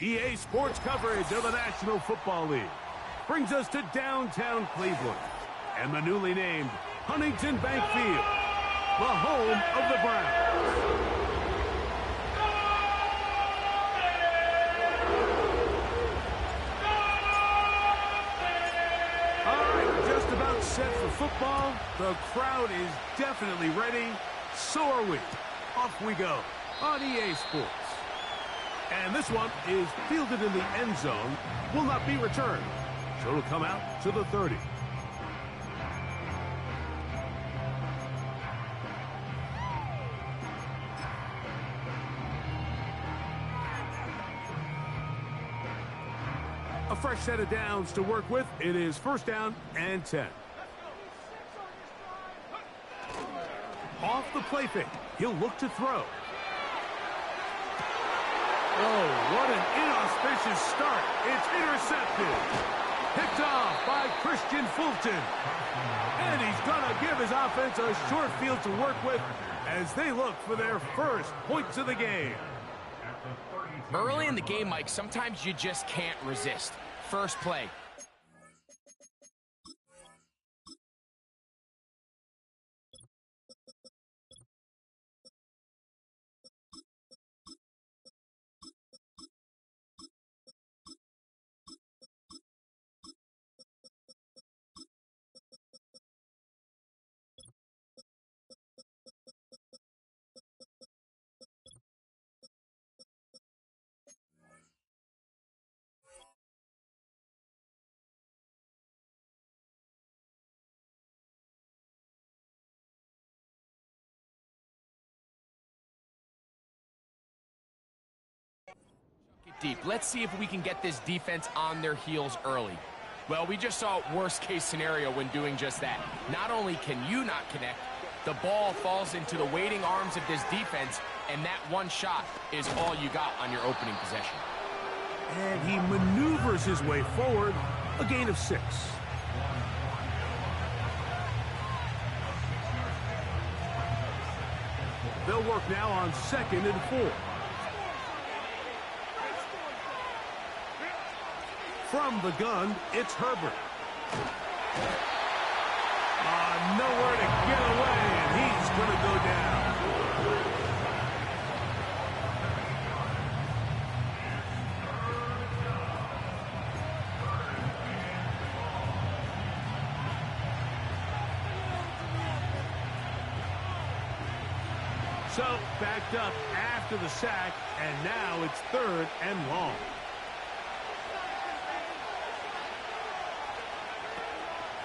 EA Sports coverage of the National Football League brings us to downtown Cleveland and the newly named Huntington Bank Field, the home of the Browns. Set for football. The crowd is definitely ready. So are we. Off we go on EA Sports. And this one is fielded in the end zone. Will not be returned. So it'll come out to the 30. A fresh set of downs to work with. It is first down and 10. Off the play fake. He'll look to throw. Oh, what an inauspicious start. It's intercepted. Picked off by Christian Fulton. And he's going to give his offense a short field to work with as they look for their first points of the game. Early in the game, Mike, sometimes you just can't resist. First play. Deep. Let's see if we can get this defense on their heels early. Well, we just saw worst case scenario when doing just that. Not only can you not connect, the ball falls into the waiting arms of this defense, and that one shot is all you got on your opening possession. And he maneuvers his way forward, a gain of 6. They'll work now on 2nd and 4. From the gun, it's Herbert. Nowhere to get away, and he's going to go down. So, backed up after the sack, and now it's 3rd and long.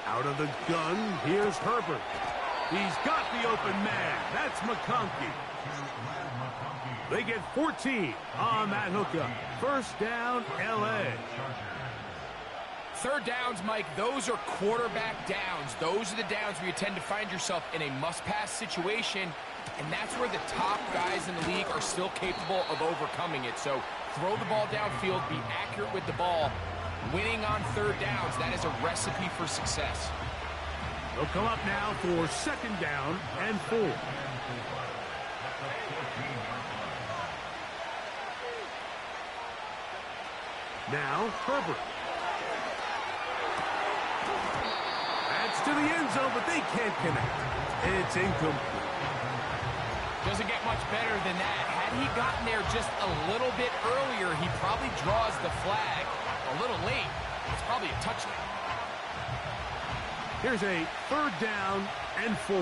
Out of the gun, here's Herbert. He's got the open man. That's McConkey. They get 14 on that hookup. First down, L.A. Third downs, Mike, those are quarterback downs. Those are the downs where you tend to find yourself in a must-pass situation, and that's where the top guys in the league are still capable of overcoming it. So throw the ball downfield, be accurate with the ball. Winning on third downs, that is a recipe for success. They'll come up now for 2nd down and 4. Now, Herbert. That's to the end zone, but they can't connect. It's incomplete. Doesn't get much better than that. Had he gotten there just a little bit earlier, he probably draws the flag. A little late. It's probably a touchdown. Here's a 3rd down and 4.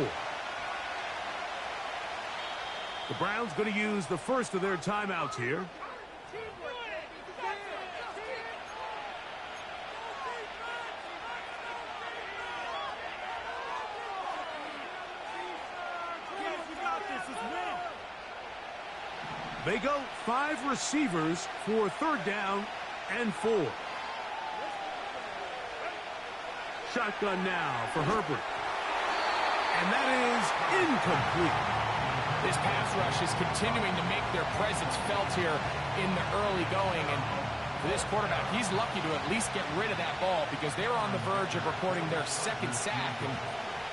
The Browns going to use the first of their timeouts here. They go 5 receivers for 3rd down and 4. Shotgun now for Herbert. And that is incomplete. This pass rush is continuing to make their presence felt here in the early going. And for this quarterback, he's lucky to at least get rid of that ball because they're on the verge of recording their 2nd sack. And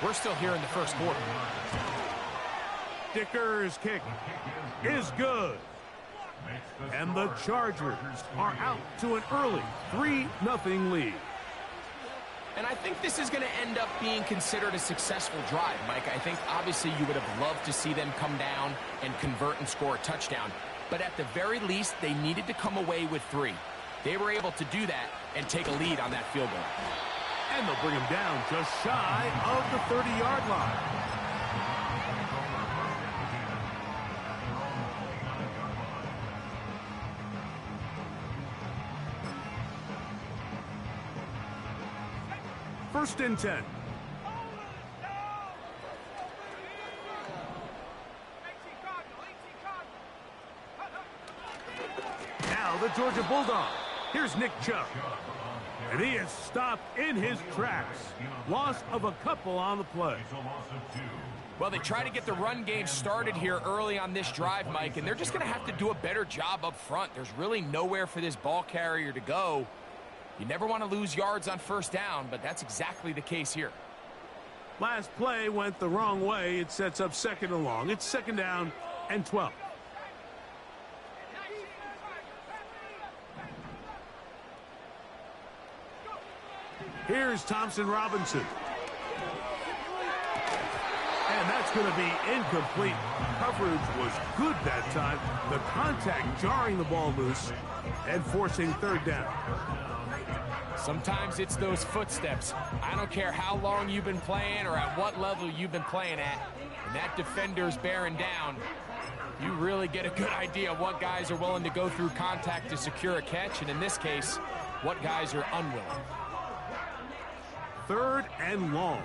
we're still here in the first quarter. Dicker's kick is good. And the Chargers are out to an early 3-0 lead. And I think this is going to end up being considered a successful drive, Mike. I think obviously you would have loved to see them come down and convert and score a touchdown. But at the very least, they needed to come away with 3. They were able to do that and take a lead on that field goal. And they'll bring him down just shy of the 30-yard line. First and 10. Now the Georgia Bulldog. Here's Nick Chubb. And he is stopped in his tracks. Loss of a couple on the play. Well, they try to get the run game started here early on this drive, Mike, and they're just going to have to do a better job up front. There's really nowhere for this ball carrier to go. You never want to lose yards on first down, but that's exactly the case here. Last play went the wrong way. It sets up second and long. It's second down and 12. Here's Thompson Robinson. And that's going to be incomplete. Coverage was good that time. The contact jarring the ball loose and forcing third down. Sometimes it's those footsteps. I don't care how long you've been playing or at what level you've been playing at. When that defender's bearing down, you really get a good idea of what guys are willing to go through contact to secure a catch, and in this case, what guys are unwilling. Third and long.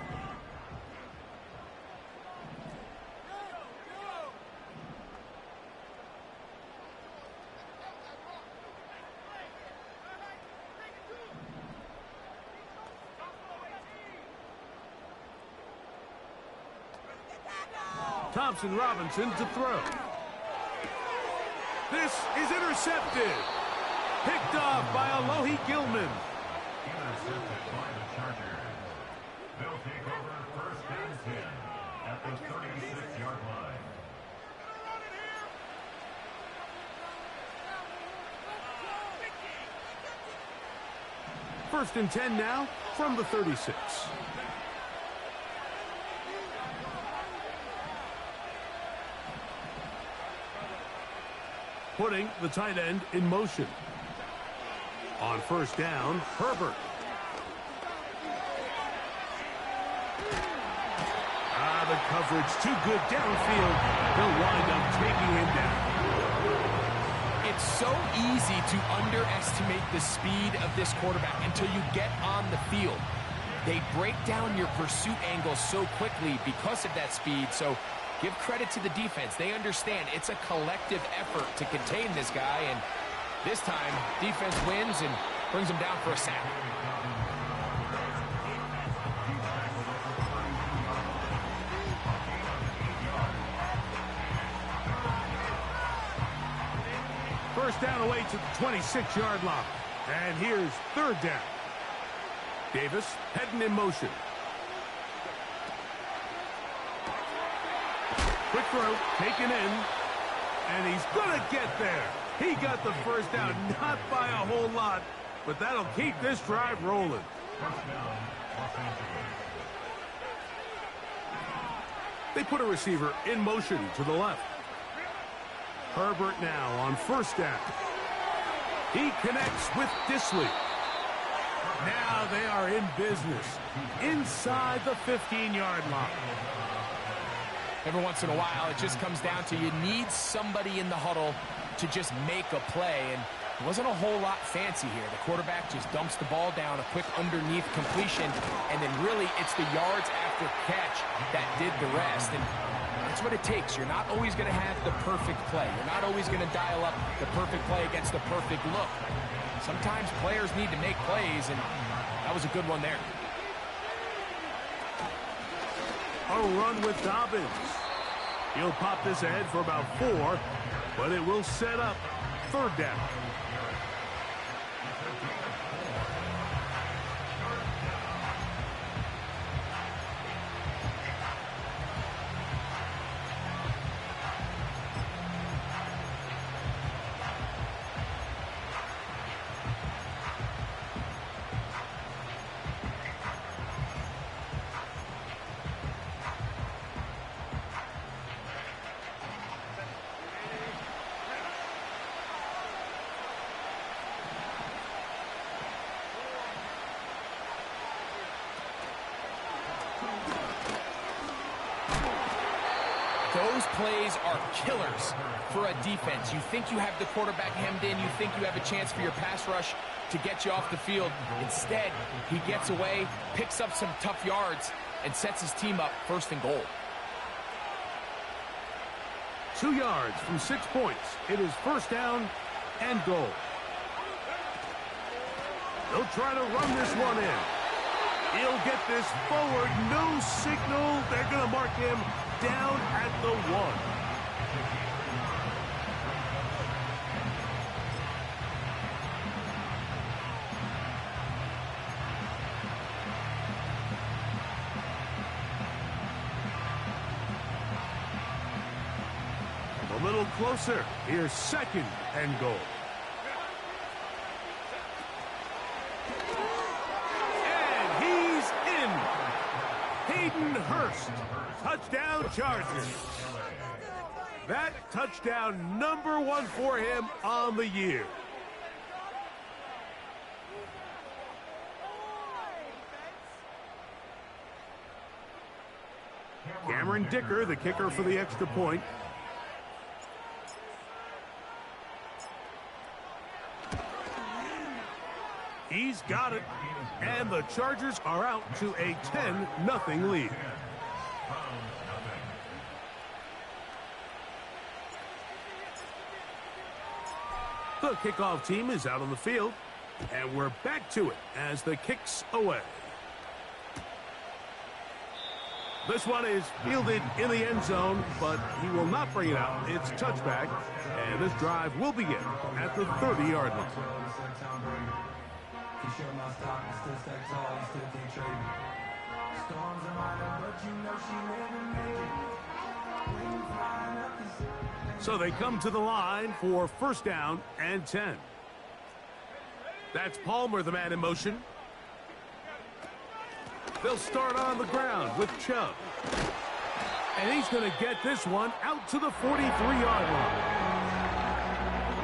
Thompson Robinson to throw. This is intercepted. Picked off by Alohi Gilman. Intercepted by the Chargers. They'll take over first and 10 at the 36-yard line. First and 10 now from the 36. Putting the tight end in motion. On first down, Herbert. The coverage too good downfield. They'll wind up taking him down. It's so easy to underestimate the speed of this quarterback until you get on the field. They break down your pursuit angle so quickly because of that speed, so give credit to the defense. They understand it's a collective effort to contain this guy, and this time, defense wins and brings him down for a sack. First down away to the 26-yard line. And here's third down. Davis heading in motion. Quick throw, taken in. And he's going to get there. He got the first down, not by a whole lot, but that'll keep this drive rolling. First down, Los Angeles. They put a receiver in motion to the left. Herbert now on first down. He connects with Dissly. Now they are in business inside the 15-yard line. Every once in a while, it just comes down to you need somebody in the huddle to just make a play, and it wasn't a whole lot fancy here. The quarterback just dumps the ball down, a quick underneath completion, and then really it's the yards after catch that did the rest. And that's what it takes. You're not always going to have the perfect play. You're not always going to dial up the perfect play against the perfect look. Sometimes players need to make plays, and that was a good one there. A run with Dobbins. He'll pop this ahead for about 4, but it will set up third down. Those plays are killers for a defense. You think you have the quarterback hemmed in. You think you have a chance for your pass rush to get you off the field. Instead, he gets away, picks up some tough yards, and sets his team up first and goal. 2 yards from 6 points. It is first down and goal. They'll try to run this one in. He'll get this forward. No signal. They're going to mark him down at the 1. A little closer. Here's second and goal. And he's in. Hayden Hurst. Touchdown Chargers. That touchdown number 1 for him on the year. Cameron Dicker, the kicker for the extra point. He's got it, and the Chargers are out to a 10-0 lead. The kickoff team is out on the field, and we're back to it as the kick's away. This one is fielded in the end zone, but he will not bring it out. It's touchback, and this drive will begin at the 30-yard line. So they come to the line for first down and 10. That's Palmer, the man in motion. They'll start on the ground with Chubb. And he's going to get this one out to the 43-yard line.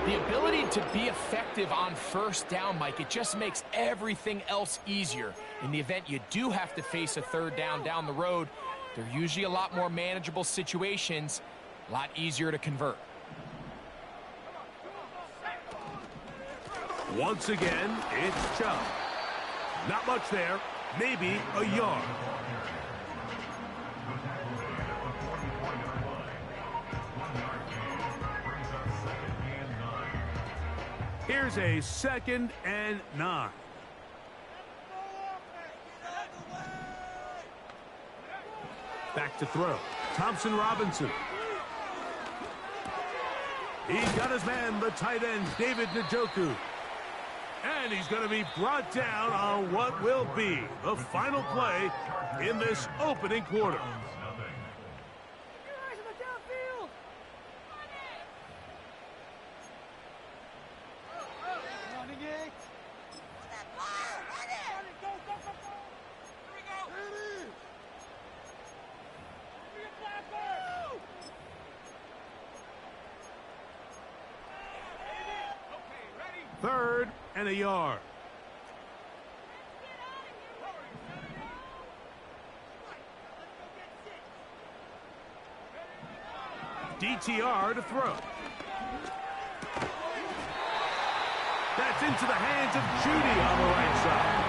The ability to be effective on first down, Mike, it just makes everything else easier. In the event you do have to face a third down the road, they're usually a lot more manageable situations, a lot easier to convert. Once again, it's Chubb. Not much there, maybe a yard. Here's a 2nd and 9. Back to throw. Thompson Robinson. He's got his man, the tight end, David Njoku. And he's going to be brought down on what will be the final play in this opening quarter. Third and a yard. DTR to throw. That's into the hands of Judy on the right side.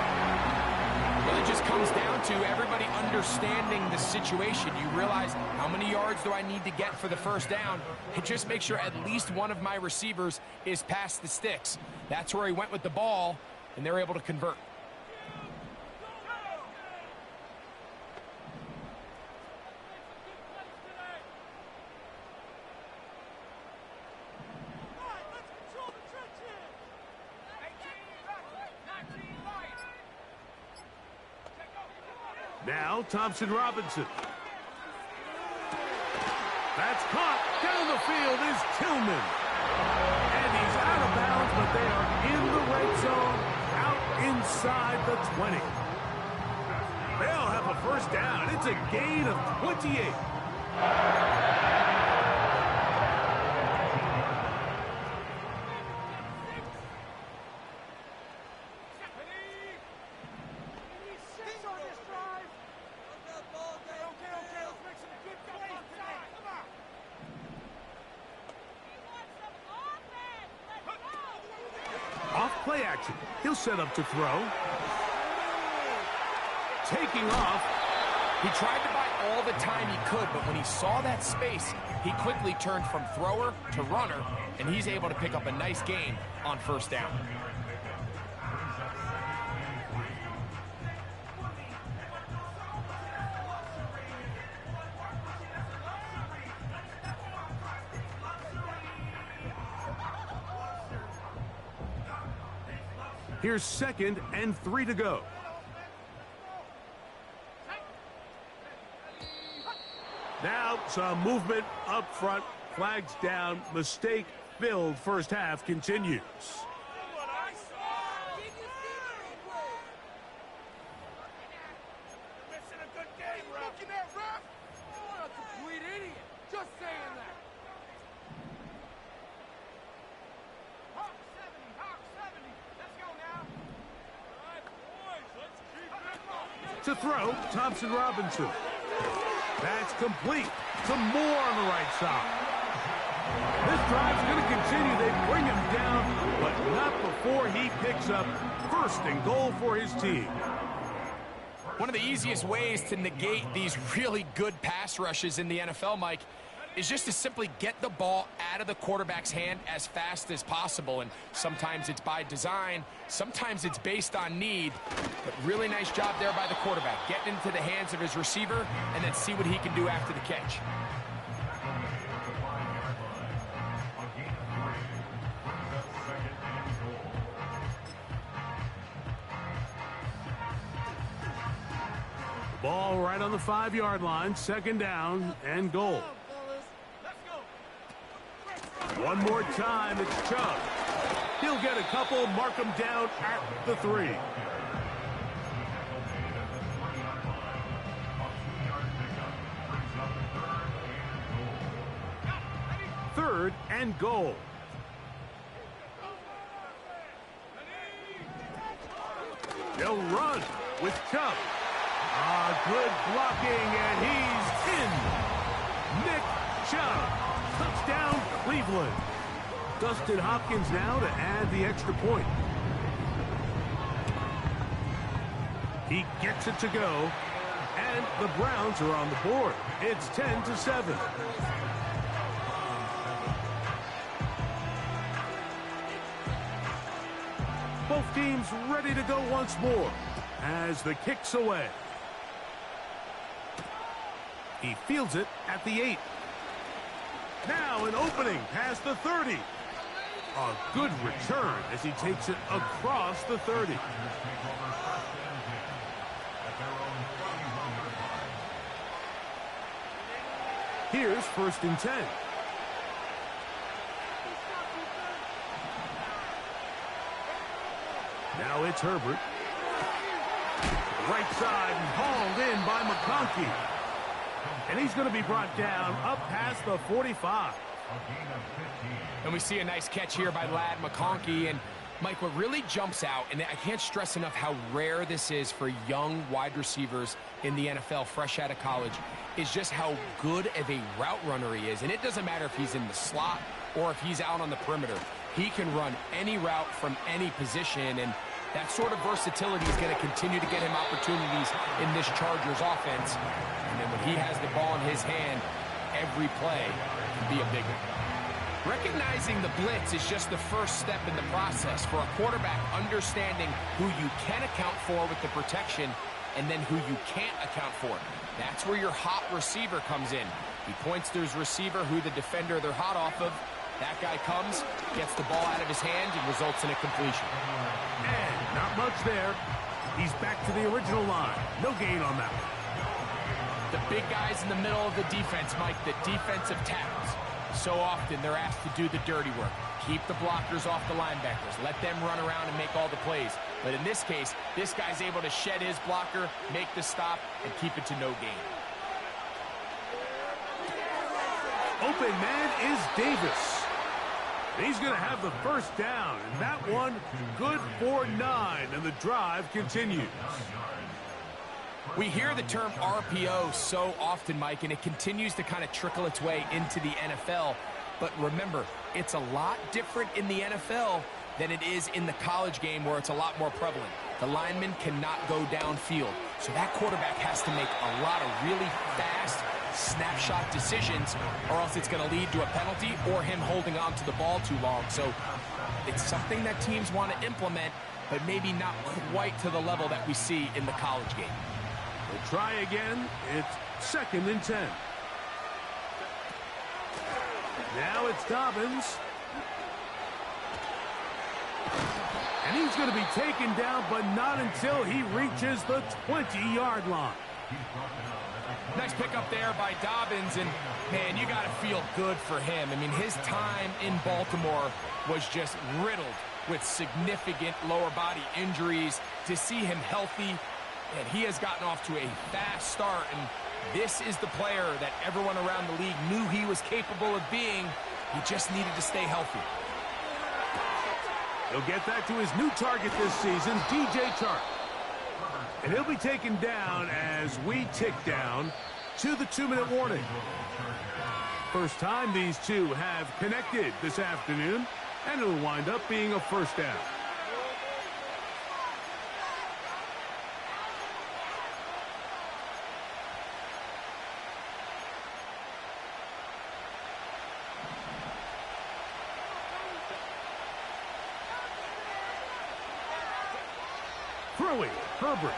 Well, it just comes down to everybody understanding the situation. You realize, how many yards do I need to get for the first down? And just make sure at least one of my receivers is past the sticks. That's where he went with the ball, and they're able to convert. Now Thompson Robinson. That's caught. Down the field is Tillman. And he's out of bounds, but they are in the red zone, out inside the 20. They'll have a first down. It's a gain of 28. action. He'll set up to throw. Taking off. He tried to buy all the time he could, but when he saw that space, he quickly turned from thrower to runner, and he's able to pick up a nice gain on first down. Here's 2nd and 3 to go. Now some movement up front. Flags down. Mistake-filled first half continues. To throw, Thompson Robinson. That's complete to Moore on the right side. This drive's going to continue. They bring him down, but not before he picks up 1st and goal for his team. One of the easiest ways to negate these really good pass rushes in the NFL, Mike, is just to simply get the ball out of the quarterback's hand as fast as possible. And sometimes it's by design, sometimes it's based on need. But really nice job there by the quarterback, getting into the hands of his receiver and then see what he can do after the catch. Ball right on the 5-yard line, 2nd down and goal. One more time, it's Chubb. He'll get a couple, mark him down at the 3. Third and goal. They'll run with Chubb. Good blocking, and he's in. Nick Chubb. Touchdown, Cleveland. Dustin Hopkins now to add the extra point. He gets it to go, and the Browns are on the board. It's 10-7. Both teams ready to go once more as the kick's away. He fields it at the 8. Now an opening past the 30. A good return as he takes it across the 30. Here's 1st and 10. Now it's Herbert. Right side and hauled in by McConkey. And he's going to be brought down up past the 45. And we see a nice catch here by Ladd McConkey. And Mike, what really jumps out, and I can't stress enough how rare this is for young wide receivers in the NFL fresh out of college, is just how good of a route runner he is. And it doesn't matter if he's in the slot or if he's out on the perimeter. He can run any route from any position, and that sort of versatility is going to continue to get him opportunities in this Chargers offense. And then when he has the ball in his hand, every play can be a big one. Recognizing the blitz is just the first step in the process for a quarterback, understanding who you can account for with the protection and then who you can't account for. That's where your hot receiver comes in. He points to his receiver, who the defender they're hot off of. That guy comes, gets the ball out of his hand, and results in a completion. And not much there. He's back to the original line. No gain on that one. The big guys in the middle of the defense, Mike, the defensive tackles. So often they're asked to do the dirty work. Keep the blockers off the linebackers. Let them run around and make all the plays. But in this case, this guy's able to shed his blocker, make the stop, and keep it to no gain. Open man is Davis. He's going to have the first down, and that one good for 9, and the drive continues. We hear the term RPO so often, Mike, and it continues to kind of trickle its way into the NFL. But remember, it's a lot different in the NFL than it is in the college game where it's a lot more prevalent. The lineman cannot go downfield. So that quarterback has to make a lot of really fast snapshot decisions, or else it's going to lead to a penalty or him holding on to the ball too long. So it's something that teams want to implement, but maybe not quite to the level that we see in the college game. We'll try again. It's 2nd and 10. Now it's Dobbins. And he's going to be taken down, but not until he reaches the 20-yard line. Nice pickup there by Dobbins, and man, you got to feel good for him. I mean, his time in Baltimore was just riddled with significant lower body injuries. To see him healthy, and he has gotten off to a fast start, and this is the player that everyone around the league knew he was capable of being. He just needed to stay healthy. He'll get that to his new target this season, DJ Chark. And he'll be taken down as we tick down to the 2-minute warning. First time these two have connected this afternoon, and it'll wind up being a first down. Throwing, Herbert.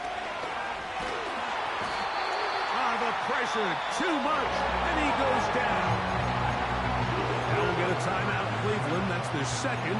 The pressure, too much, and he goes down. They'll get a timeout, Cleveland. That's their second.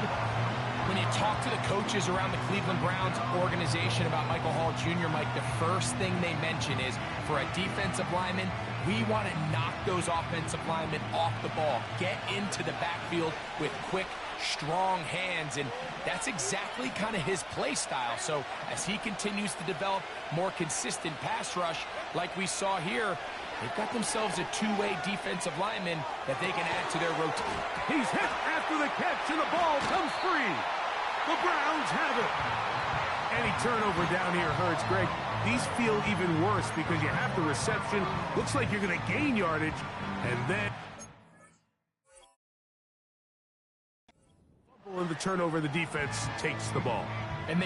When you talk to the coaches around the Cleveland Browns organization about Michael Hall Jr., Mike, the first thing they mention is, for a defensive lineman, we want to knock those offensive linemen off the ball, get into the backfield with quick, strong hands, and that's exactly kind of his play style. So as he continues to develop more consistent pass rush like we saw here, they've got themselves a two-way defensive lineman that they can add to their rotation. He's hit after the catch, and the ball comes free. The Browns have it. Any turnover down here hurts, Greg. These feel even worse because you have the reception. Looks like you're going to gain yardage, and then in the turnover, the defense takes the ball. And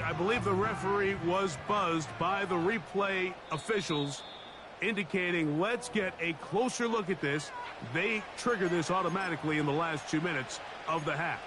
I believe the referee was buzzed by the replay officials, indicating let's get a closer look at this. They trigger this automatically in the last 2 minutes of the half.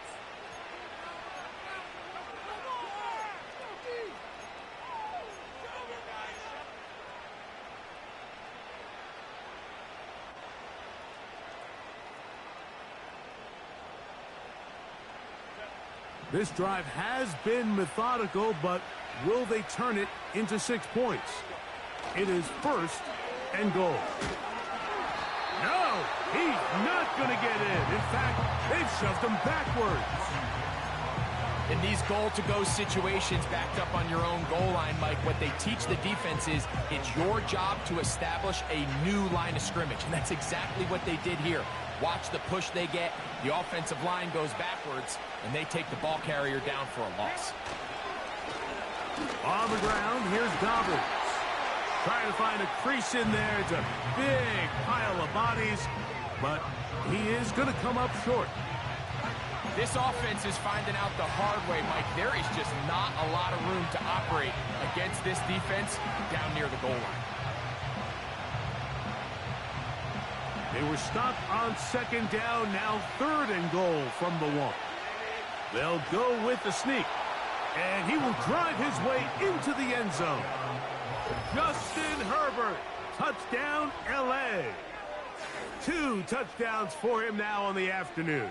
This drive has been methodical, but will they turn it into 6 points? It is 1st and goal. No, he's not going to get in. In fact, they've shoved him backwards. In these goal-to-go situations backed up on your own goal line, Mike, what they teach the defense is it's your job to establish a new line of scrimmage, and that's exactly what they did here. Watch the push they get. The offensive line goes backwards, and they take the ball carrier down for a loss. On the ground, here's Dobbins. Trying to find a crease in there. It's a big pile of bodies, but he is going to come up short. This offense is finding out the hard way, Mike. There is just not a lot of room to operate against this defense down near the goal line. They were stopped on 2nd down, now 3rd and goal from the 1. They'll go with the sneak, and he will drive his way into the end zone. Justin Herbert, touchdown LA. 2 touchdowns for him now on the afternoon.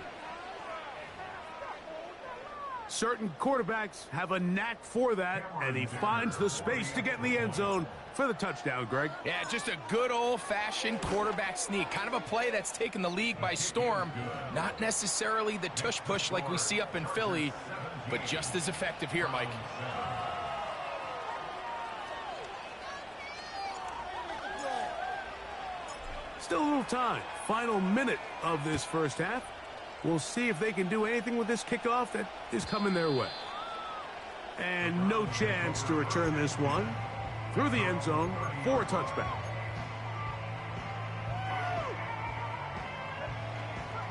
Certain quarterbacks have a knack for that, and he finds the space to get in the end zone for the touchdown, Greg. Yeah, just a good old-fashioned quarterback sneak. Kind of a play that's taken the league by storm. Not necessarily the tush-push like we see up in Philly, but just as effective here, Mike. Still a little time. Final minute of this first half. We'll see if they can do anything with this kickoff that is coming their way. And no chance to return this one through the end zone for a touchback.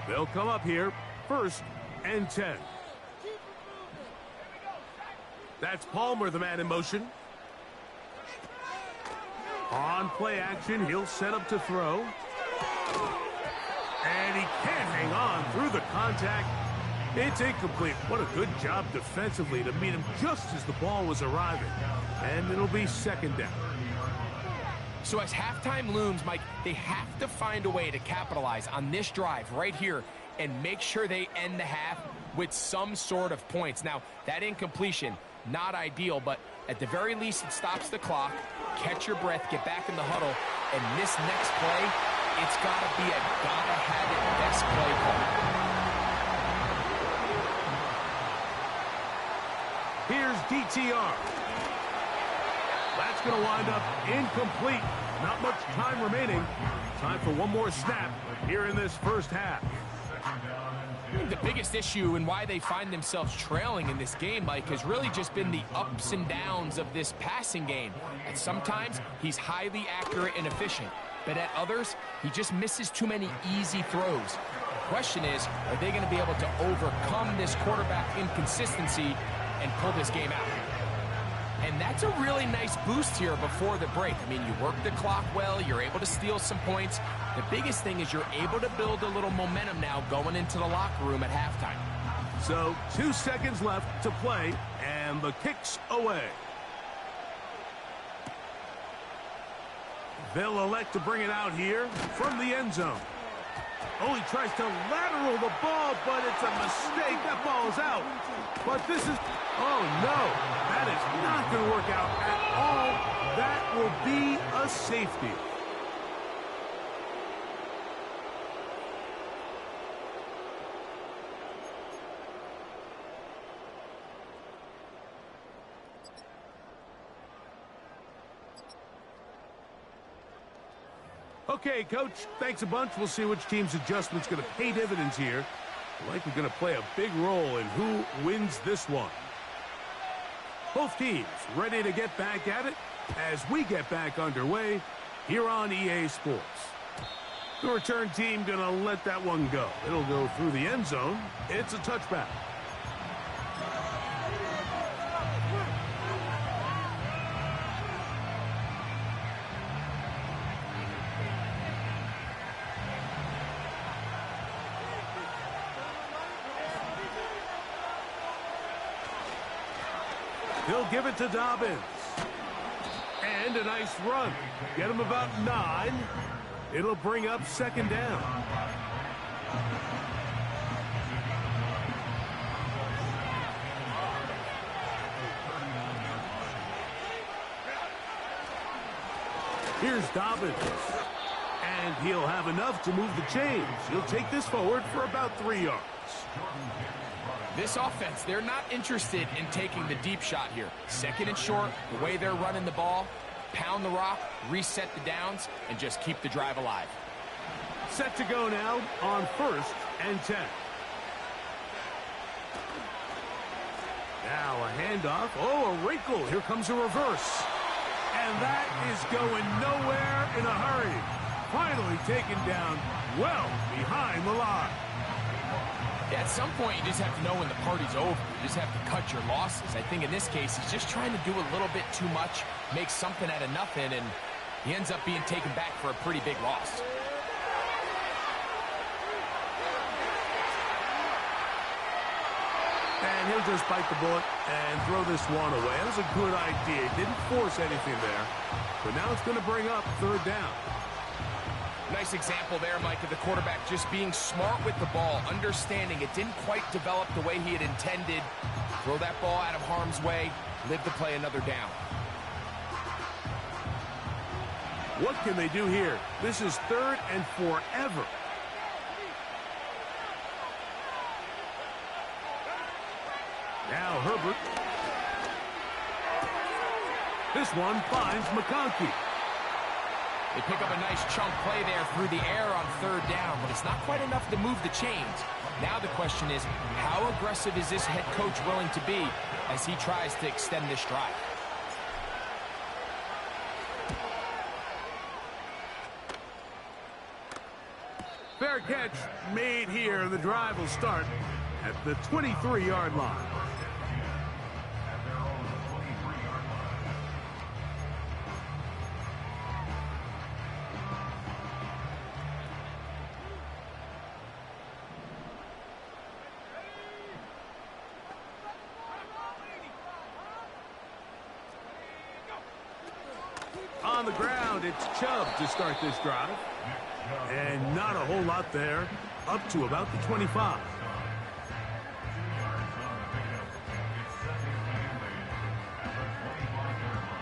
They'll come up here 1st and 10. That's Palmer, the man in motion. On play action, he'll set up to throw. And he can't hang on through the contact. It's incomplete. What a good job defensively to meet him just as the ball was arriving. And it'll be second down. So as halftime looms, Mike, they have to find a way to capitalize on this drive right here and make sure they end the half with some sort of points. Now, that incompletion, not ideal, but at the very least, it stops the clock. Catch your breath, get back in the huddle, and this next play, it's got to be a gotta-have-it best play call. Here's DTR. That's going to wind up incomplete. Not much time remaining. Time for one more snap here in this first half. The biggest issue and why they find themselves trailing in this game, Mike, has really just been the ups and downs of this passing game. And sometimes he's highly accurate and efficient, but at others, he just misses too many easy throws. The question is, are they going to be able to overcome this quarterback inconsistency and pull this game out? And that's a really nice boost here before the break. I mean, you work the clock well, you're able to steal some points. The biggest thing is you're able to build a little momentum now going into the locker room at halftime. So 2 seconds left to play, and the kick's away. They'll elect to bring it out here from the end zone. Oh, he tries to lateral the ball, but it's a mistake. That ball is out. But this is... Oh, no. That is not going to work out at all. That will be a safety. Okay, Coach, thanks a bunch. We'll see which team's adjustment's going to pay dividends here. Likely going to play a big role in who wins this one. Both teams ready to get back at it as we get back underway here on EA Sports. The return team going to let that one go. It'll go through the end zone. It's a touchback. He'll give it to Dobbins. And a nice run. Get him about 9. It'll bring up second down. Here's Dobbins. And he'll have enough to move the chains. He'll take this forward for about 3 yards. This offense, they're not interested in taking the deep shot here. Second and short, the way they're running the ball, pound the rock, reset the downs, and just keep the drive alive. Set to go now on 1st and 10. Now a handoff. Oh, a wrinkle. Here comes a reverse. And that is going nowhere in a hurry. Finally taken down well behind the line. At some point, you just have to know when the party's over. You just have to cut your losses. I think in this case, he's just trying to do a little bit too much, make something out of nothing, and he ends up being taken back for a pretty big loss. And he'll just bite the bullet and throw this one away. That was a good idea. He didn't force anything there. But now it's going to bring up 3rd down. Nice example there, Mike, of the quarterback just being smart with the ball, understanding it didn't quite develop the way he had intended. Throw that ball out of harm's way, live to play another down. What can they do here? This is 3rd and forever. Now Herbert. This one finds McConkey. They pick up a nice chunk play there through the air on 3rd down, but it's not quite enough to move the chains. Now the question is, how aggressive is this head coach willing to be as he tries to extend this drive? Fair catch made here. The drive will start at the 23-yard line. on the ground. It's Chubb to start this drive. And not a whole lot there. Up to about the 25.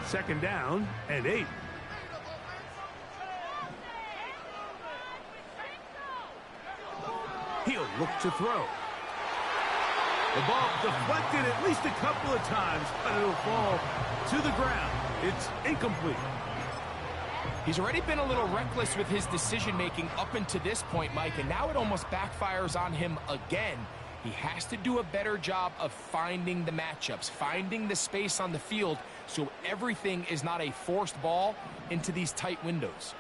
Second down and 8. He'll look to throw. The ball deflected at least a couple of times, but it'll fall to the ground. It's incomplete. He's already been a little reckless with his decision-making up until this point, Mike, and now it almost backfires on him again. He has to do a better job of finding the matchups, finding the space on the field, so everything is not a forced ball into these tight windows.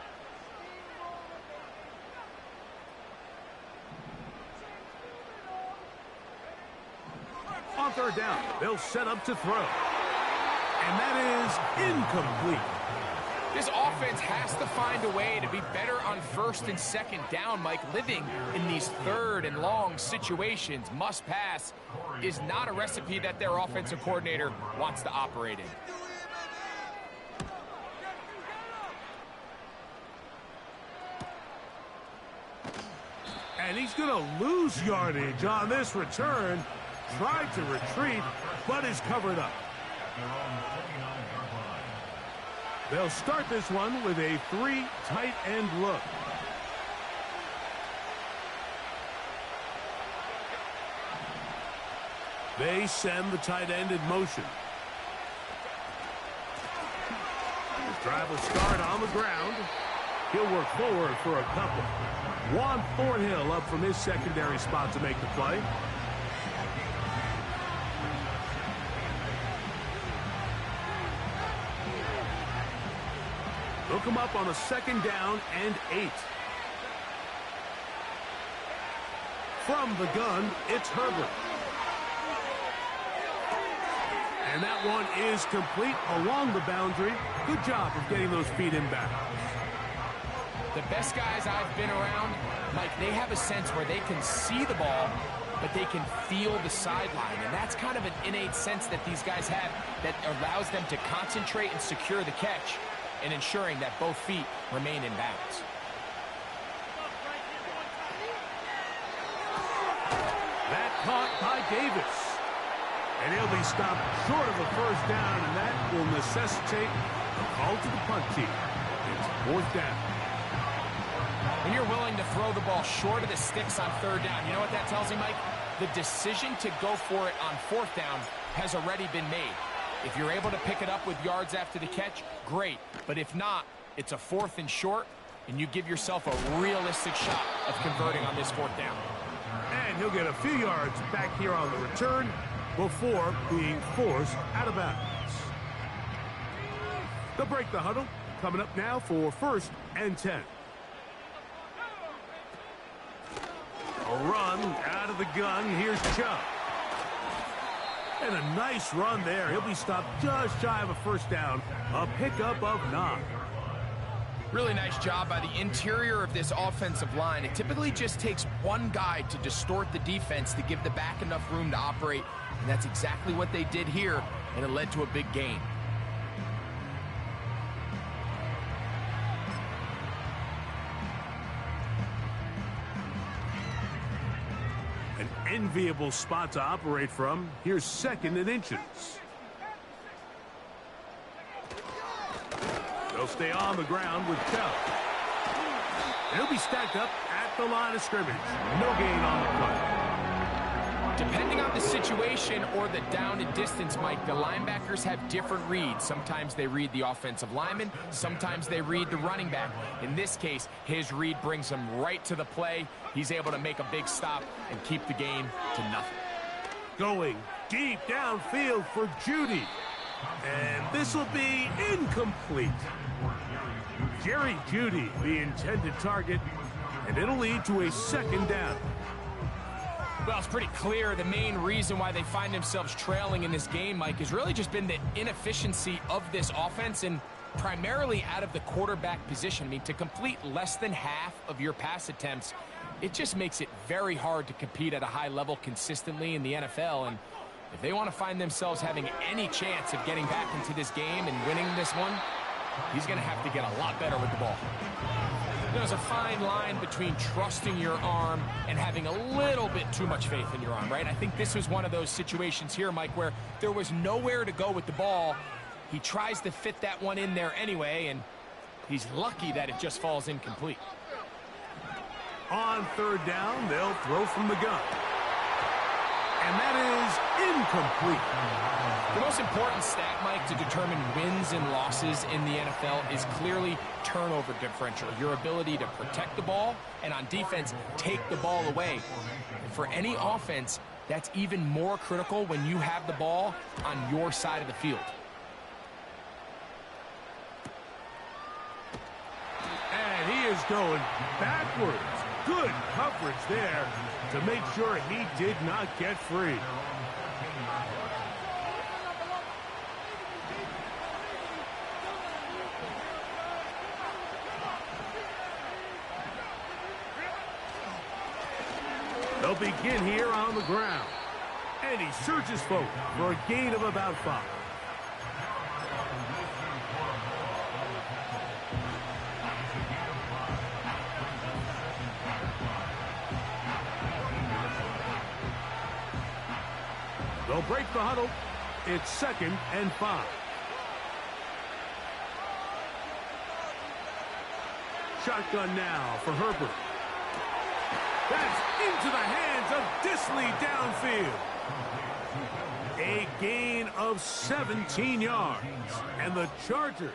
On third down, they'll set up to throw. And that is incomplete. This offense has to find a way to be better on first and second down, Mike. Living in these third and long situations, must pass, is not a recipe that their offensive coordinator wants to operate in. And he's going to lose yardage on this return. Tried to retreat, but is covered up. They'll start this one with a 3 tight end look. They send the tight end in motion. His drive will start on the ground. He'll work forward for a couple. Juan Thornhill up from his secondary spot to make the play. Hook him up on a second down and 8. From the gun, it's Herbert. And that one is complete along the boundary. Good job of getting those feet in bounds. The best guys I've been around, Mike, they have a sense where they can see the ball, but they can feel the sideline. And that's kind of an innate sense that these guys have that allows them to concentrate and secure the catch and ensuring that both feet remain in bounds. That caught by Davis. And he'll be stopped short of a first down, and that will necessitate a call to the punt team. It's fourth down. When you're willing to throw the ball short of the sticks on third down, you know what that tells me, Mike? The decision to go for it on fourth down has already been made. If you're able to pick it up with yards after the catch, great. But if not, it's a 4th and short, and you give yourself a realistic shot of converting on this fourth down. And he'll get a few yards back here on the return before being forced out of bounds. They'll break the huddle. Coming up now for 1st and 10. A run out of the gun. Here's Chubb. And a nice run there. He'll be stopped just shy of a first down. A pickup of 9. Really nice job by the interior of this offensive line. It typically just takes one guy to distort the defense to give the back enough room to operate. And that's exactly what they did here, and it led to a big gain. An enviable spot to operate from. Here's 2nd and inches. They'll stay on the ground with Chubb. He'll be stacked up at the line of scrimmage. No gain on the play. Depending on the situation or the down and distance, Mike, the linebackers have different reads. Sometimes they read the offensive lineman. Sometimes they read the running back. In this case, his read brings him right to the play. He's able to make a big stop and keep the game to nothing. Going deep downfield for Judy. And this will be incomplete. Jerry Judy, the intended target, and it'll lead to a 2nd down. Well, it's pretty clear the main reason why they find themselves trailing in this game, Mike, has really just been the inefficiency of this offense and primarily out of the quarterback position. I mean, to complete less than half of your pass attempts, it just makes it very hard to compete at a high level consistently in the NFL. And if they want to find themselves having any chance of getting back into this game and winning this one, he's going to have to get a lot better with the ball. There's a fine line between trusting your arm and having a little bit too much faith in your arm, right? I think this was one of those situations here, Mike, where there was nowhere to go with the ball. He tries to fit that one in there anyway, and he's lucky that it just falls incomplete. On third down, they'll throw from the gun. And that is incomplete. The most important stat, Mike, to determine wins and losses in the NFL is clearly turnover differential, your ability to protect the ball and on defense, take the ball away. And for any offense, that's even more critical when you have the ball on your side of the field. And he is going backwards. Good coverage there to make sure he did not get free. They'll begin here on the ground. And he searches forward for a gain of about 5. They'll break the huddle. It's 2nd and 5. Shotgun now for Herbert. That's into the hands of Dissly downfield. A gain of 17 yards. And the Chargers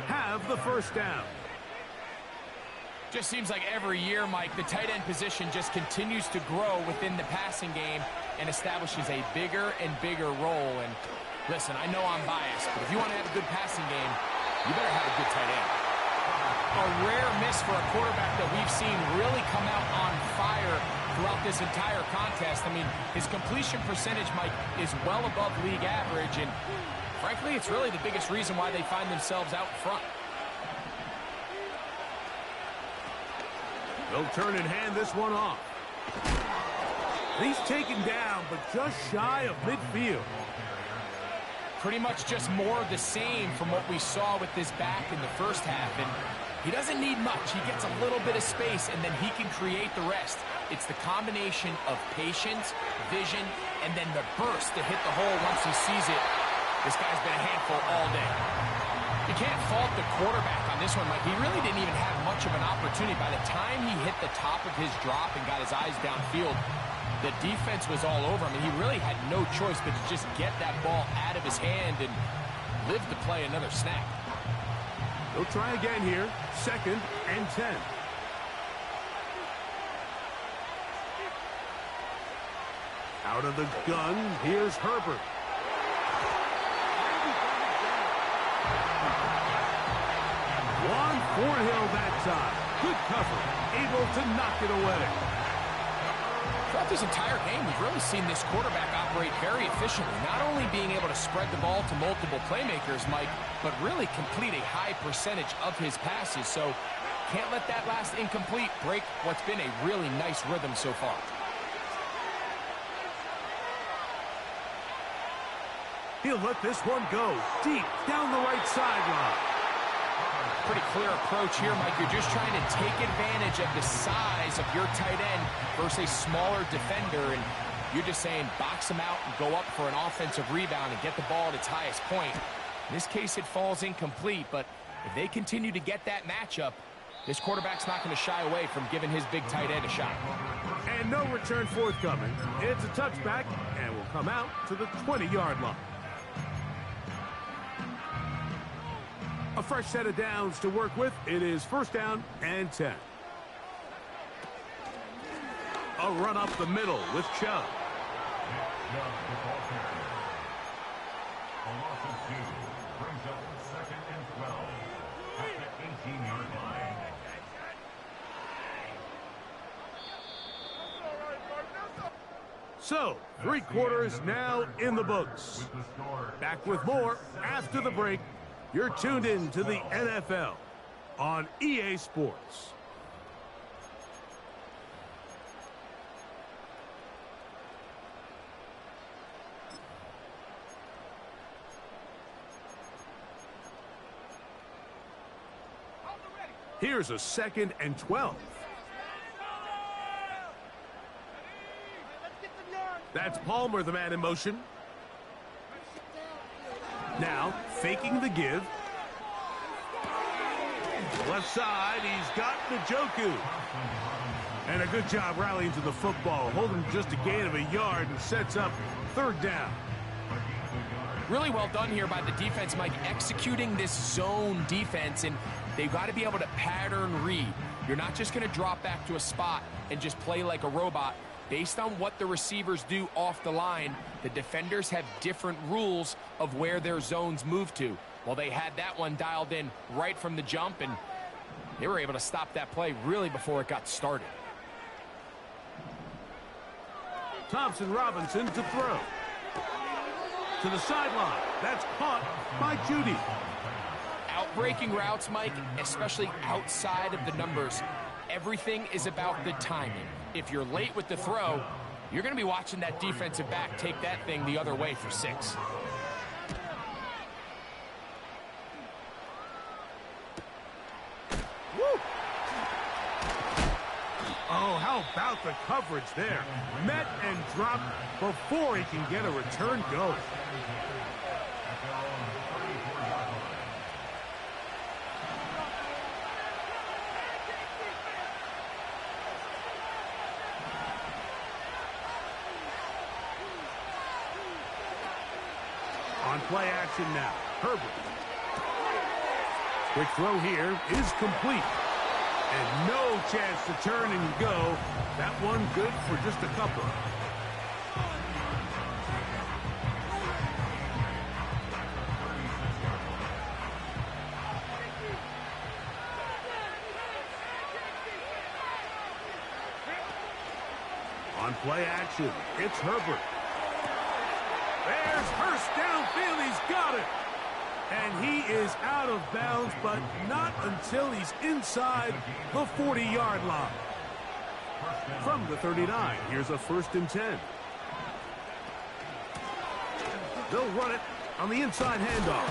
have the first down. Just seems like every year, Mike, the tight end position just continues to grow within the passing game and establishes a bigger and bigger role. And listen, I know I'm biased, but if you want to have a good passing game, you better have a good tight end. A rare miss for a quarterback that we've seen really come out on fire throughout this entire contest. I mean, his completion percentage, Mike, is well above league average, and frankly, it's really the biggest reason why they find themselves out front. They'll turn and hand this one off. He's taken down, but just shy of midfield. Pretty much just more of the same from what we saw with this back in the first half. And he doesn't need much. He gets a little bit of space, and then he can create the rest. It's the combination of patience, vision, and then the burst to hit the hole once he sees it. This guy's been a handful all day. You can't fault the quarterback on this one, Mike. He really didn't even have much of an opportunity. By the time he hit the top of his drop and got his eyes downfield, the defense was all over him. I mean, he really had no choice but to just get that ball out of his hand and live to play another snap. They'll try again here. 2nd and 10. Out of the gun, here's Herbert. Juan Thornhill that time. Good cover. Able to knock it away. Throughout this entire game, we've really seen this quarterback operate very efficiently. Not only being able to spread the ball to multiple playmakers, Mike, but really complete a high percentage of his passes. So can't let that last incomplete break what's been a really nice rhythm so far. He'll let this one go deep down the right sideline. Pretty clear approach here, Mike. You're just trying to take advantage of the size of your tight end versus a smaller defender, and you're just saying box him out and go up for an offensive rebound and get the ball at its highest point. In this case, it falls incomplete, but if they continue to get that matchup, this quarterback's not going to shy away from giving his big tight end a shot. And no return forthcoming. It's a touchback, and will come out to the 20-yard line. A fresh set of downs to work with. It is 1st down and 10. A run up the middle with Chubb. A loss of 2 brings up 2nd and 12 at the 18-yard line. So, 3 quarters now in the books. Back with more after the break. You're tuned in to the NFL on EA Sports. Here's a 2nd and 12. That's Palmer, the man in motion. Now, faking the give. Left side, he's got Njoku. And a good job rallying to the football, holding just a gain of a yard and sets up 3rd down. Really well done here by the defense, Mike, executing this zone defense, and they've got to be able to pattern read. You're not just going to drop back to a spot and just play like a robot. Based on what the receivers do off the line, the defenders have different rules of where their zones move to. Well, they had that one dialed in right from the jump, and they were able to stop that play really before it got started. Thompson Robinson to throw. To the sideline. That's caught by Judy. Outbreaking routes, Mike, especially outside of the numbers, everything is about the timing. If you're late with the throw, you're going to be watching that defensive back take that thing the other way for 6. Woo! Oh, how about the coverage there? Met and dropped before he can get a return go. On play action now, Herbert. Quick throw here is complete. And no chance to turn and go. That one good for just a couple. On play action, it's Herbert. There's Hurst downfield. He's got it. And he is out of bounds, but not until he's inside the 40-yard line. From the 39, here's a 1st and 10. They'll run it on the inside handoff.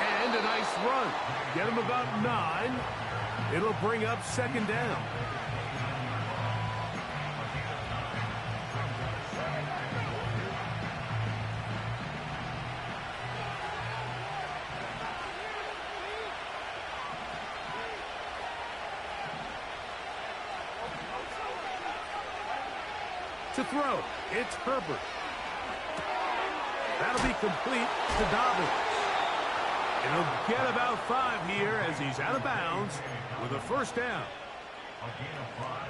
And a nice run. Get him about 9. It'll bring up 2nd down. To throw, it's Herbert. That'll be complete to Dobbins. And he'll get about 5 here as he's out of bounds with a 1st down.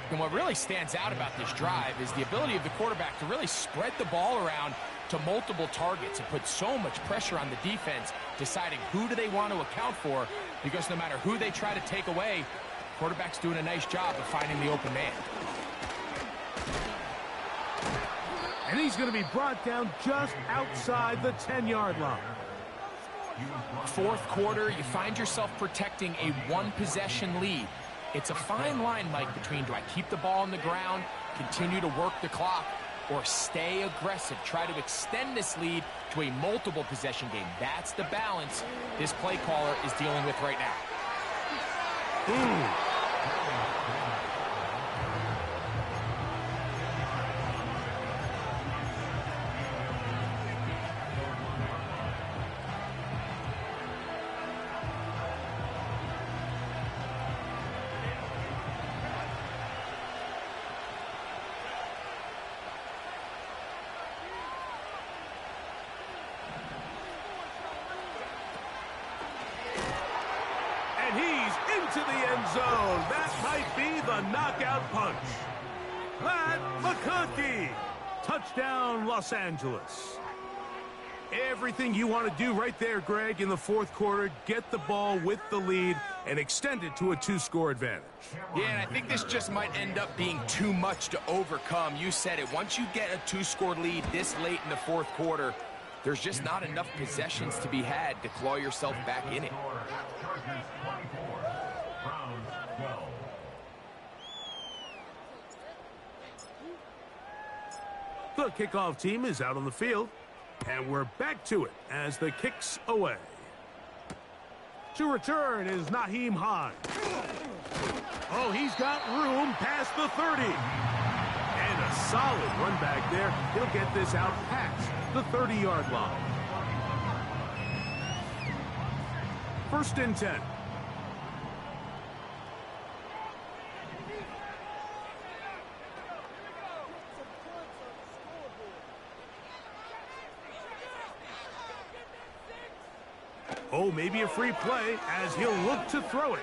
And what really stands out about this drive is the ability of the quarterback to really spread the ball around to multiple targets and put so much pressure on the defense, deciding who do they want to account for, because no matter who they try to take away, the quarterback's doing a nice job of finding the open man. And he's going to be brought down just outside the 10-yard line. 4th quarter, you find yourself protecting a 1-possession lead. It's a fine line, Mike, between do I keep the ball on the ground, continue to work the clock, or stay aggressive, try to extend this lead to a multiple possession game. That's the balance this play caller is dealing with right now. And he's into the end zone. That might be the knockout punch. Pat McConkey. Touchdown, Los Angeles. Everything you want to do right there, Greg, in the 4th quarter. Get the ball with the lead and extend it to a 2-score advantage. Yeah, and I think this just might end up being too much to overcome. You said it. Once you get a 2-score lead this late in the 4th quarter, there's just not enough possessions to be had to claw yourself back in it. The kickoff team is out on the field, and we're back to it as the kick's away. To return is Nyheim Hines. Oh, he's got room past the 30. And a solid run back there. He'll get this out past the 30-yard line. 1st and 10. Oh, maybe a free play as he'll look to throw it.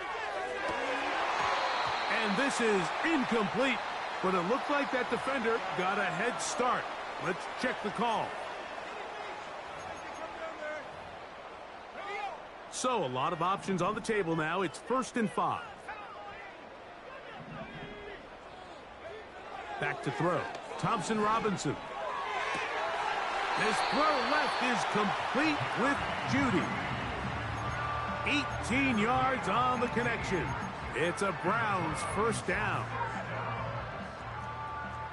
And this is incomplete, but it looked like that defender got a head start. Let's check the call. So, a lot of options on the table now. It's 1st and 5. Back to throw. Thompson Robinson. His throw left is complete with Judy. 18 yards on the connection. It's a Browns 1st down.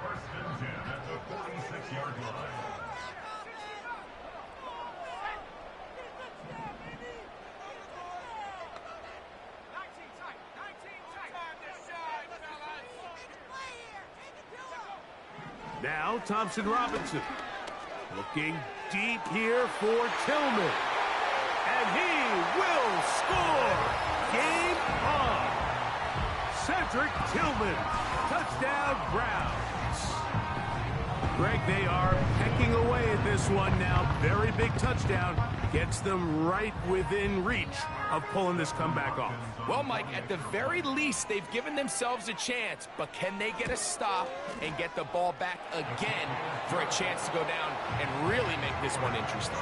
1st and 10 at the 46-yard line. Now Thompson Robinson looking deep here for Tillman. And he will score! Game on! Cedric Tillman, touchdown Browns. Greg, they are pecking away at this one now. Very big touchdown. Gets them right within reach of pulling this comeback off. Well, Mike, at the very least, they've given themselves a chance, but can they get a stop and get the ball back again for a chance to go down and really make this one interesting?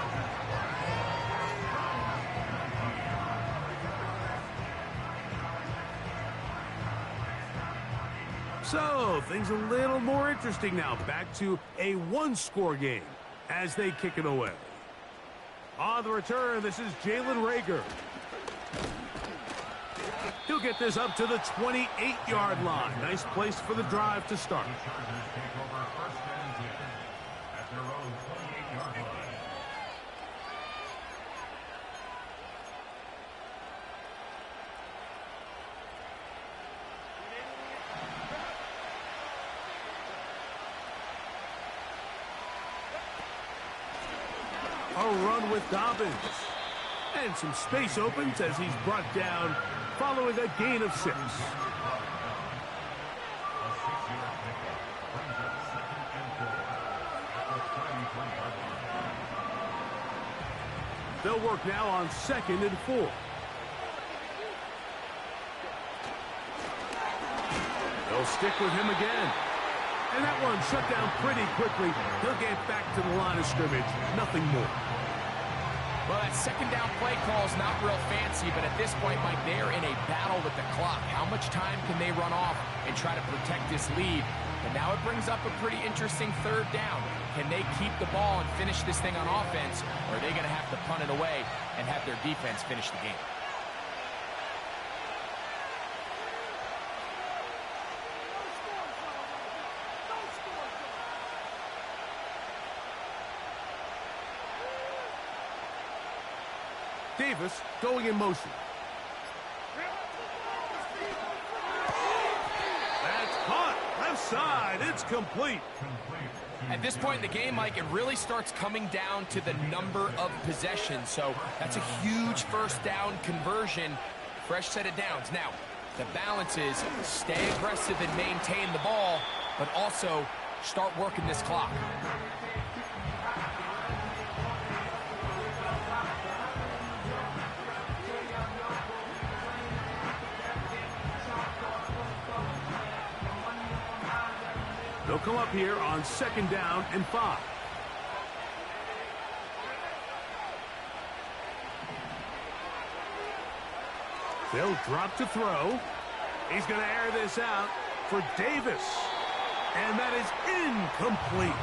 So, things a little more interesting now. Back to a one-score game as they kick it away. On the return, this is Jalen Reagor. He'll get this up to the 28-yard line. Nice place for the drive to start. The Chargers take over 1st and 10 at their own 28-yard line. A run with Dobbins. And some space opens as he's brought down following a gain of 6. A 6-yard pickup brings up 2nd and 4 at the 33-yard line. They'll work now on 2nd and 4. They'll stick with him again. And that one shut down pretty quickly. He'll get back to the line of scrimmage. Nothing more. Well, that 2nd down play call is not real fancy, but at this point, Mike, they're in a battle with the clock. How much time can they run off and try to protect this lead? And now it brings up a pretty interesting 3rd down. Can they keep the ball and finish this thing on offense, or are they going to have to punt it away and have their defense finish the game? Davis going in motion. That's caught. Left side. It's complete. At this point in the game, Mike, it really starts coming down to the number of possessions. So that's a huge 1st down conversion. Fresh set of downs. Now, the balance is stay aggressive and maintain the ball, but also start working this clock. They'll come up here on 2nd down and 5. They'll drop to throw. He's going to air this out for Davis. And that is incomplete.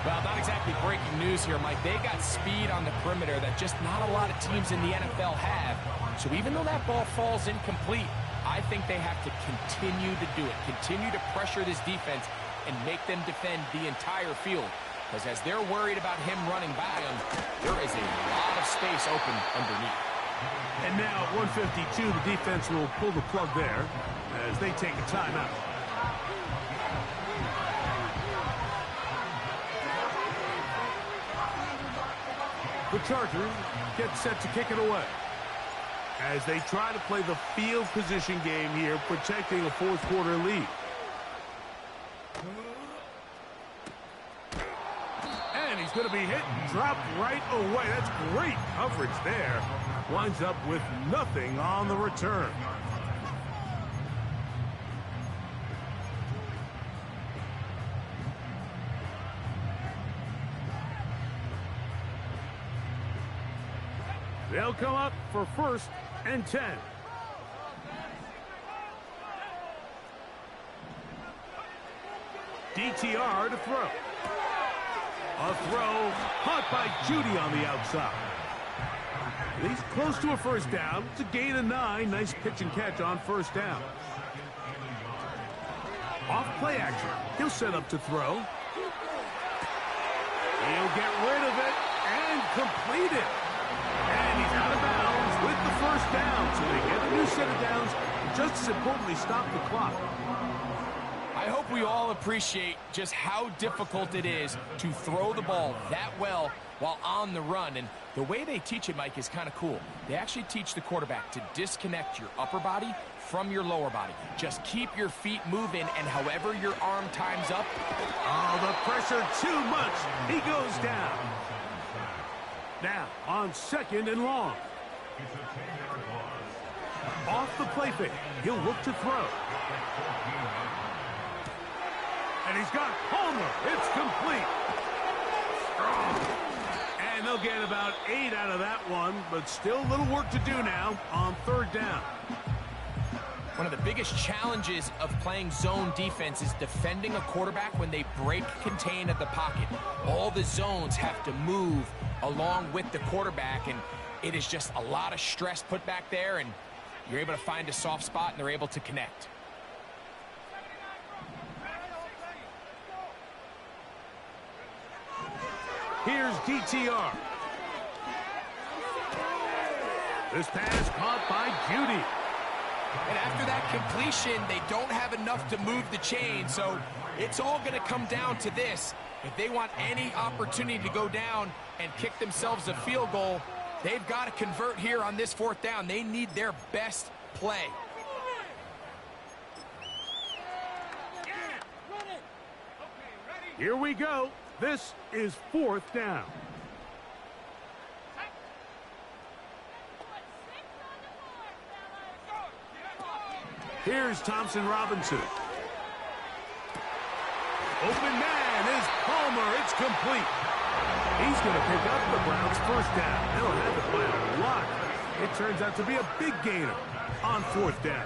Well, not exactly breaking news here, Mike. They got speed on the perimeter that just not a lot of teams in the NFL have. So even though that ball falls incomplete, I think they have to continue to do it, continue to pressure this defense and make them defend the entire field. Because as they're worried about him running by them, there is a lot of space open underneath. And now at 1:52, the defense will pull the plug there as they take a timeout. The Chargers get set to kick it away as they try to play the field position game here, protecting a fourth quarter lead. And he's going to be hit and dropped right away. That's great coverage there. Winds up with nothing on the return. They'll come up for 1st and 10. DTR to throw. A throw caught by Judy on the outside. He's close to a first down. It's a gain of 9. Nice pitch and catch on first down. Off play action. He'll set up to throw. He'll get rid of it and complete it. And he's out of bounds with the first down. So they get a new set of downs. Just as importantly, stop the clock. I hope we all appreciate just how difficult it is to throw the ball that well while on the run. And the way they teach it, Mike, is kind of cool. They actually teach the quarterback to disconnect your upper body from your lower body. Just keep your feet moving, and however your arm times up. Oh, the pressure too much. He goes down. Now on 2nd and long. Off the play fake. He'll look to throw. And he's got Palmer. It's complete. And they'll get about 8 out of that one, but still a little work to do now on 3rd down. One of the biggest challenges of playing zone defense is defending a quarterback when they break contain of the pocket. All the zones have to move along with the quarterback, and it is just a lot of stress put back there, and you're able to find a soft spot, and they're able to connect. Here's DTR. This pass caught by Judy. And after that completion, they don't have enough to move the chain, so it's all going to come down to this. If they want any opportunity to go down and kick themselves a field goal, they've got to convert here on this 4th down. They need their best play. Here we go. This is 4th down. Here's Thompson Robinson. Open man is Palmer. It's complete. He's going to pick up the Browns' 1st down. They'll have it by a lot. It turns out to be a big gainer on 4th down.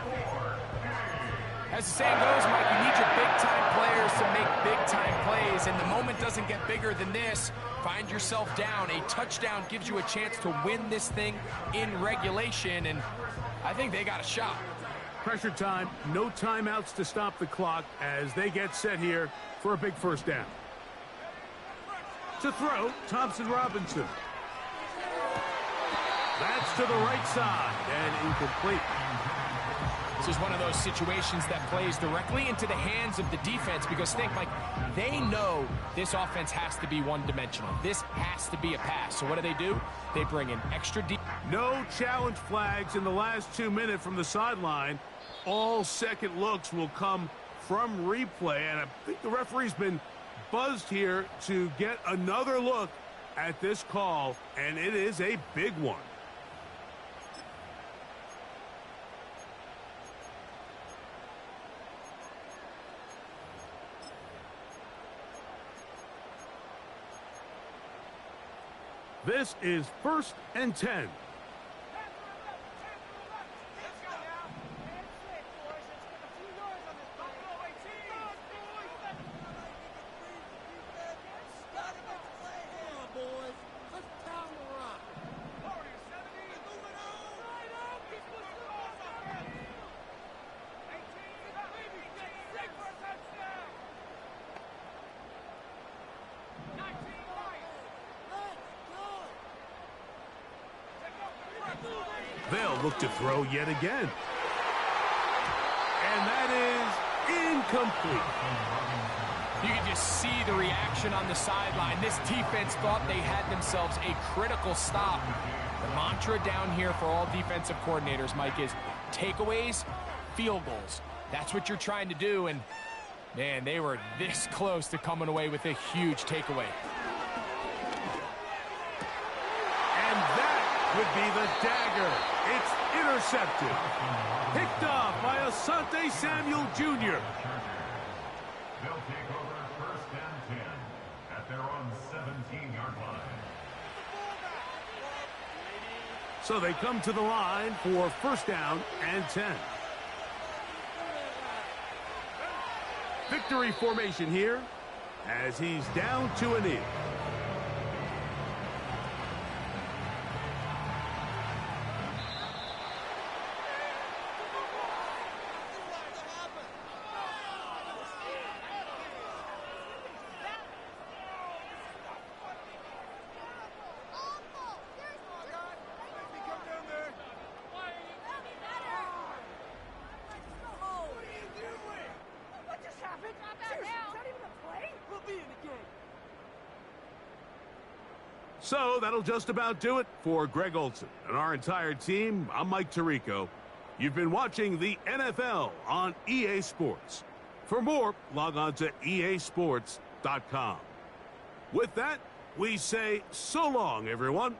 As the saying goes, Mike, you need your big-time players to make big-time plays, and the moment doesn't get bigger than this. Find yourself down. A touchdown gives you a chance to win this thing in regulation, and I think they got a shot. Pressure time, no timeouts to stop the clock as they get set here for a big 1st down. To throw, Thompson Robinson. That's to the right side and incomplete. This is one of those situations that plays directly into the hands of the defense because think, Mike, they know this offense has to be one-dimensional. This has to be a pass. So what do? They bring in extra deep. No challenge flags in the last 2 minutes from the sideline. All second looks will come from replay, and I think the referee's been buzzed here to get another look at this call, and it is a big one. This is 1st and 10. look to throw yet again. And that is incomplete. You can just see the reaction on the sideline. This defense thought they had themselves a critical stop. The mantra down here for all defensive coordinators, Mike, is takeaways, field goals. That's what you're trying to do, and man, they were this close to coming away with a huge takeaway. And that would be the dagger. It's intercepted. Picked off by Asante Samuel Jr. They'll take over first and 10 at their own 17-yard line. So they come to the line for first down and 10. Victory formation here as he's down to a knee. So that'll just about do it for Greg Olsen and our entire team. I'm Mike Tirico. You've been watching the NFL on EA Sports. For more, log on to easports.com. With that, we say so long, everyone.